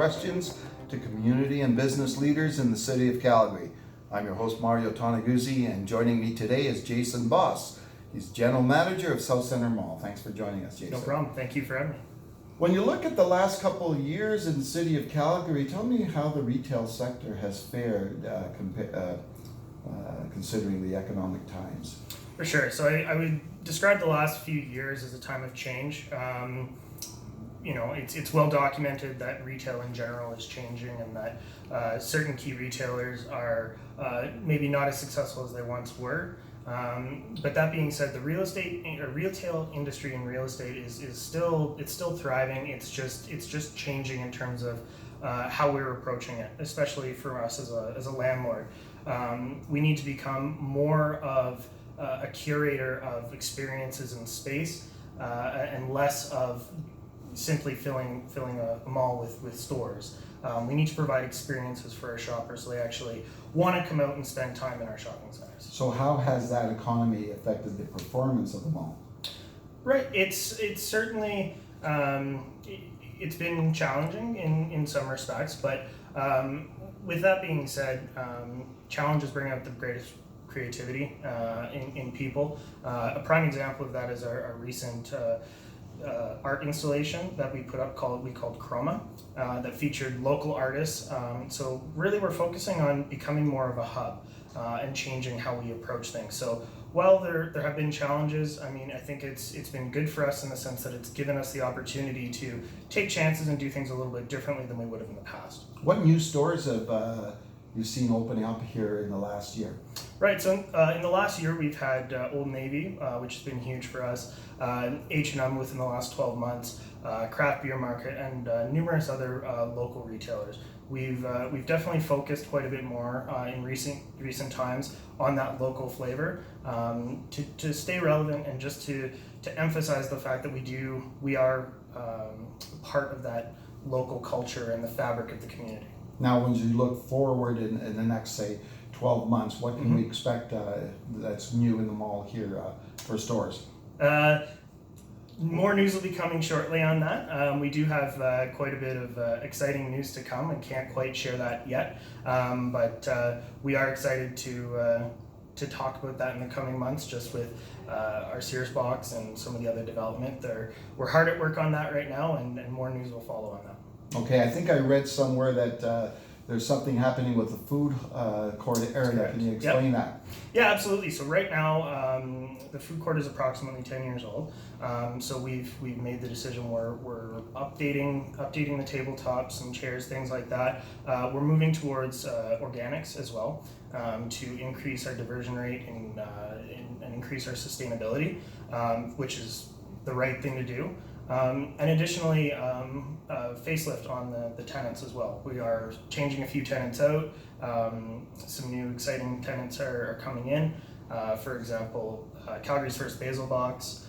questions to community and business leaders in the city of Calgary. I'm your host, Mario Tonaguzzi, and joining me today is Jason Bos. He's General Manager of Southcentre Mall. Thanks for joining us, Jason. No problem. Thank you for having me. When you look at the last couple of years in the city of Calgary, tell me how the retail sector has fared considering the economic times. For sure. So I would describe the last few years as a time of change. It's well documented that retail in general is changing, and that certain key retailers are maybe not as successful as they once were. But that being said, the retail industry in real estate is still thriving. It's just changing in terms of how we're approaching it, especially for us as a landlord. We need to become more of a curator of experiences in space and less of simply filling a mall with stores. We need to provide experiences for our shoppers so they actually want to come out and spend time in our shopping centers. So how has that economy affected the performance of the mall? Right, it's certainly it's been challenging in some respects, but with that being said, challenges bring out the greatest creativity in people. A prime example of that is our recent art installation that we put up called Chroma, that featured local artists. So really we're focusing on becoming more of a hub and changing how we approach things. So while there have been challenges, I think it's been good for us in the sense that it's given us the opportunity to take chances and do things a little bit differently than we would have in the past. What new stores have you seen opening up here in the last year? Right, so in the last year we've had Old Navy, which has been huge for us, H&M within the last 12 months, Craft Beer Market, and numerous other local retailers. We've definitely focused quite a bit more in recent times on that local flavor to stay relevant and just to emphasize the fact that we are part of that local culture and the fabric of the community. Now, when you look forward in the next, say, 12 months, what can we expect that's new in the mall here for stores? More news will be coming shortly on that. We do have quite a bit of exciting news to come and can't quite share that yet. But we are excited to talk about that in the coming months, just with our Sears box and some of the other development. We're hard at work on that right now, and more news will follow on that. Okay, I think I read somewhere that there's something happening with the food court area. Correct. Can you explain that? Yeah, absolutely. So right now, the food court is approximately 10 years old. So we've made the decision where we're updating the tabletops and chairs, things like that. We're moving towards organics as well to increase our diversion rate and increase our sustainability, which is the right thing to do. And additionally, facelift on the tenants as well. We are changing a few tenants out. Some new exciting tenants are coming in. For example, Calgary's first basil box.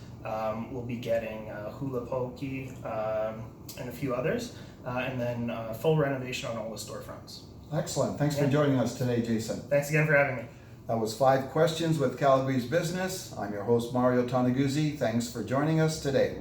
We'll be getting Hula Pokey and a few others. And then full renovation on all the storefronts. Excellent. Thanks for joining us today, Jason. Thanks again for having me. That was 5 Questions with Calgary's Business. I'm your host, Mario Tonaguzzi. Thanks for joining us today.